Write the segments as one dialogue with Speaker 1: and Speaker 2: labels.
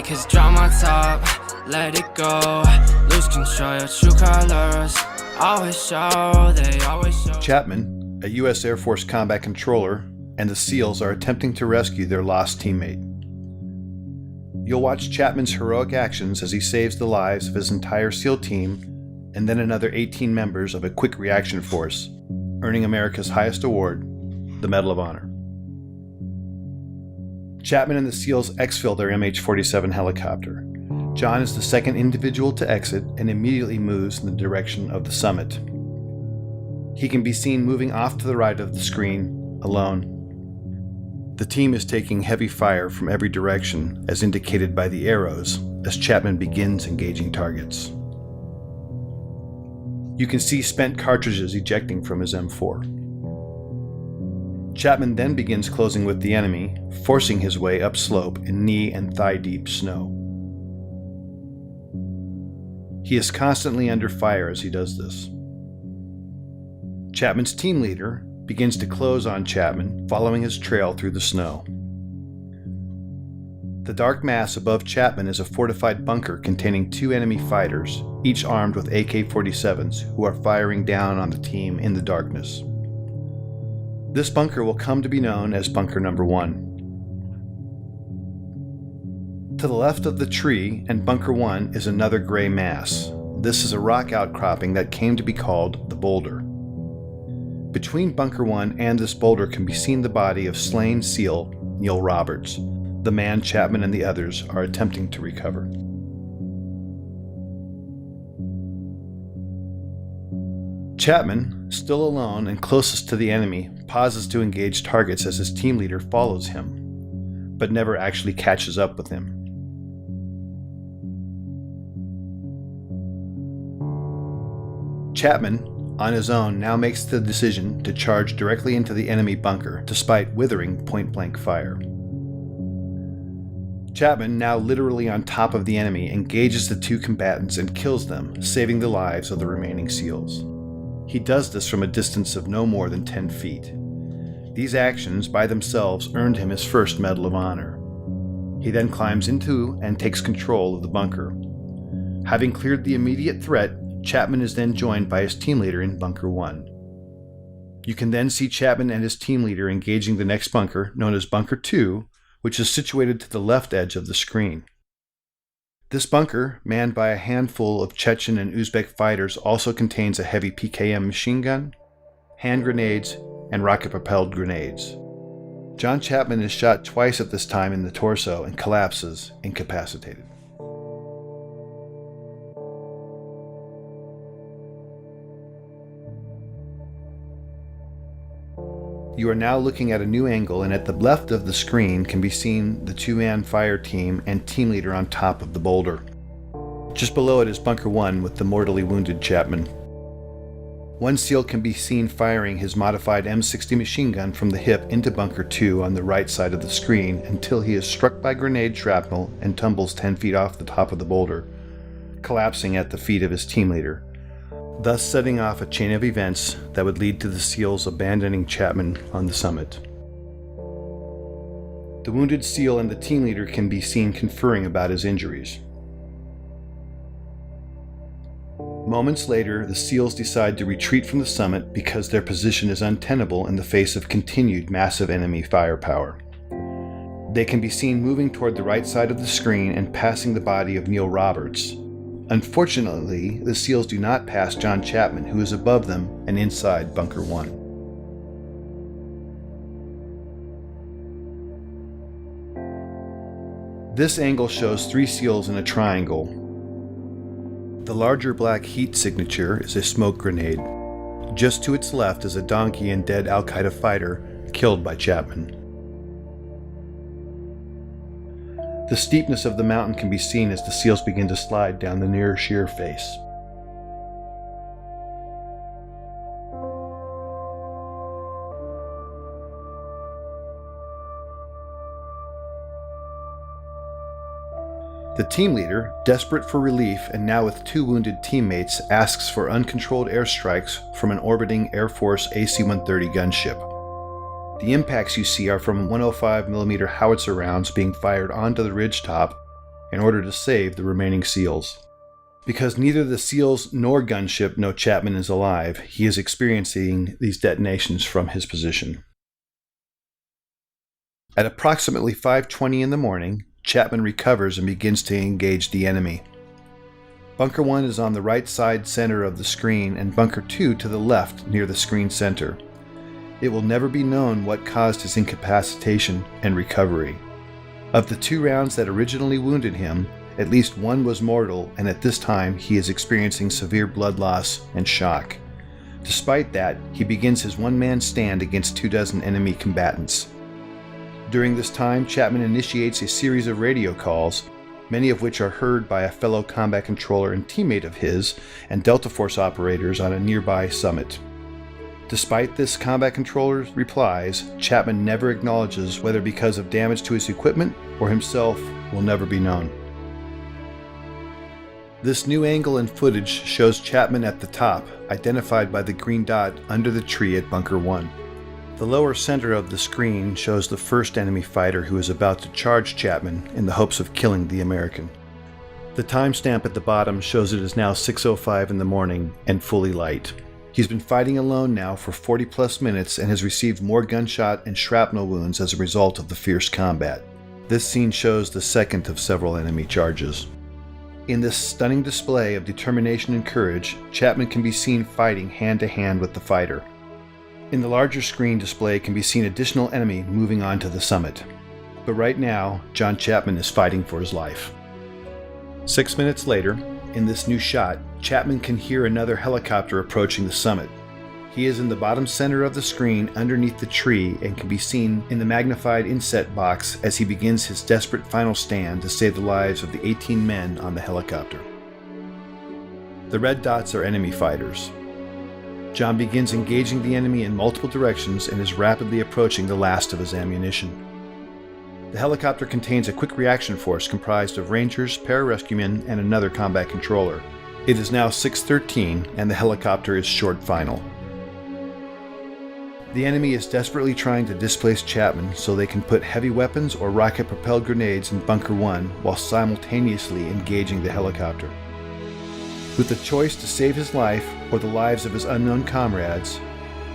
Speaker 1: Cause drop my top, let it go, lose control, your true colors, always show, they always show.
Speaker 2: Chatman, a U.S. Air Force combat controller, and the SEALs are attempting to rescue their lost teammate. You'll watch Chatman's heroic actions as he saves the lives of his entire SEAL team and then another 18 members of a quick reaction force, earning America's highest award, the Medal of Honor. Chatman and the SEALs exfil their MH-47 helicopter. John is the second individual to exit and immediately moves in the direction of the summit. He can be seen moving off to the right of the screen, alone. The team is taking heavy fire from every direction, as indicated by the arrows, as Chatman begins engaging targets. You can see spent cartridges ejecting from his M4. Chatman then begins closing with the enemy, forcing his way upslope in knee and thigh-deep snow. He is constantly under fire as he does this. Chatman's team leader begins to close on Chatman, following his trail through the snow. The dark mass above Chatman is a fortified bunker containing 2 enemy fighters, each armed with AK-47s, who are firing down on the team in the darkness. This bunker will come to be known as Bunker Number 1. To the left of the tree and Bunker 1 is another gray mass. This is a rock outcropping that came to be called the Boulder. Between Bunker 1 and this boulder can be seen the body of slain SEAL Neil Roberts, the man Chatman and the others are attempting to recover. Chatman, still alone and closest to the enemy, pauses to engage targets as his team leader follows him, but never actually catches up with him. Chatman, on his own, now makes the decision to charge directly into the enemy bunker, despite withering point-blank fire. Chatman, now literally on top of the enemy, engages the 2 combatants and kills them, saving the lives of the remaining SEALs. He does this from a distance of no more than 10 feet. These actions by themselves earned him his first Medal of Honor. He then climbs into and takes control of the bunker. Having cleared the immediate threat, Chatman is then joined by his team leader in Bunker 1. You can then see Chatman and his team leader engaging the next bunker, known as Bunker 2, which is situated to the left edge of the screen. This bunker, manned by a handful of Chechen and Uzbek fighters, also contains a heavy PKM machine gun, hand grenades, and rocket-propelled grenades. John Chatman is shot twice at this time in the torso and collapses, incapacitated. You are now looking at a new angle, and at the left of the screen can be seen the 2-man fire team and team leader on top of the boulder. Just below it is Bunker 1 with the mortally wounded Chatman. One SEAL can be seen firing his modified MSgt machine gun from the hip into Bunker 2 on the right side of the screen until he is struck by grenade shrapnel and tumbles 10 feet off the top of the boulder, collapsing at the feet of his team leader, thus setting off a chain of events that would lead to the SEALs abandoning Chatman on the summit. The wounded SEAL and the team leader can be seen conferring about his injuries. Moments later, the SEALs decide to retreat from the summit because their position is untenable in the face of continued massive enemy firepower. They can be seen moving toward the right side of the screen and passing the body of Neil Roberts. Unfortunately, the SEALs do not pass John Chatman, who is above them and inside Bunker 1. This angle shows 3 SEALs in a triangle. The larger black heat signature is a smoke grenade. Just to its left is a donkey and dead Al-Qaeda fighter killed by Chatman. The steepness of the mountain can be seen as the SEALs begin to slide down the near sheer face. The team leader, desperate for relief and now with 2 wounded teammates, asks for uncontrolled airstrikes from an orbiting Air Force AC-130 gunship. The impacts you see are from 105mm howitzer rounds being fired onto the ridgetop in order to save the remaining SEALs. Because neither the SEALs nor gunship know Chatman is alive, he is experiencing these detonations from his position. At approximately 5:20 in the morning, Chatman recovers and begins to engage the enemy. Bunker 1 is on the right side center of the screen and Bunker 2 to the left near the screen center. It will never be known what caused his incapacitation and recovery. Of the 2 rounds that originally wounded him, at least one was mortal, and at this time he is experiencing severe blood loss and shock. Despite that, he begins his one-man stand against 24 enemy combatants. During this time, Chatman initiates a series of radio calls, many of which are heard by a fellow combat controller and teammate of his and Delta Force operators on a nearby summit. Despite this combat controller's replies, Chatman never acknowledges whether because of damage to his equipment or himself will never be known. This new angle and footage shows Chatman at the top, identified by the green dot under the tree at Bunker 1. The lower center of the screen shows the first enemy fighter who is about to charge Chatman in the hopes of killing the American. The timestamp at the bottom shows it is now 6:05 in the morning and fully light. He's been fighting alone now for 40 plus minutes and has received more gunshot and shrapnel wounds as a result of the fierce combat. This scene shows the second of several enemy charges. In this stunning display of determination and courage, Chatman can be seen fighting hand to hand with the fighter. In the larger screen display can be seen additional enemy moving on to the summit. But right now, John Chatman is fighting for his life. 6 minutes later, in this new shot, Chatman can hear another helicopter approaching the summit. He is in the bottom center of the screen underneath the tree and can be seen in the magnified inset box as he begins his desperate final stand to save the lives of the 18 men on the helicopter. The red dots are enemy fighters. John begins engaging the enemy in multiple directions and is rapidly approaching the last of his ammunition. The helicopter contains a quick reaction force comprised of Rangers, pararescuemen, and another combat controller. It is now 6:13 and the helicopter is short final. The enemy is desperately trying to displace Chatman so they can put heavy weapons or rocket-propelled grenades in Bunker 1 while simultaneously engaging the helicopter. With the choice to save his life or the lives of his unknown comrades,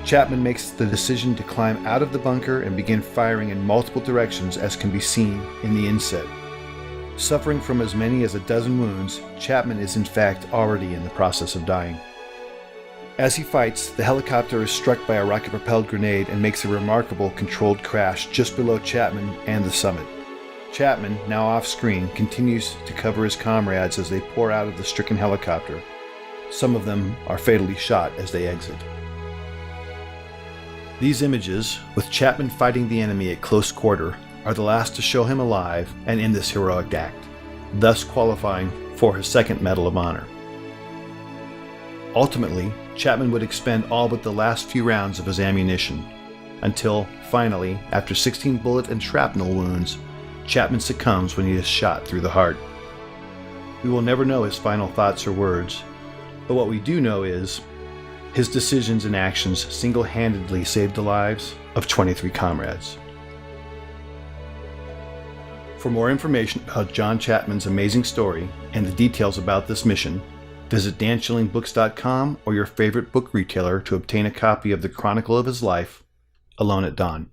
Speaker 2: Chatman makes the decision to climb out of the bunker and begin firing in multiple directions as can be seen in the inset. Suffering from as many as a dozen wounds, Chatman is in fact already in the process of dying. As he fights, the helicopter is struck by a rocket-propelled grenade and makes a remarkable controlled crash just below Chatman and the summit. Chatman, now off-screen, continues to cover his comrades as they pour out of the stricken helicopter. Some of them are fatally shot as they exit. These images, with Chatman fighting the enemy at close quarter, are the last to show him alive and in this heroic act, thus qualifying for his second Medal of Honor. Ultimately, Chatman would expend all but the last few rounds of his ammunition, until, finally, after 16 bullet and shrapnel wounds, Chatman succumbs when he is shot through the heart. We will never know his final thoughts or words, but what we do know is his decisions and actions single-handedly saved the lives of 23 comrades. For more information about John Chatman's amazing story and the details about this mission, visit danschillingbooks.com or your favorite book retailer to obtain a copy of the Chronicle of His Life, Alone at Dawn.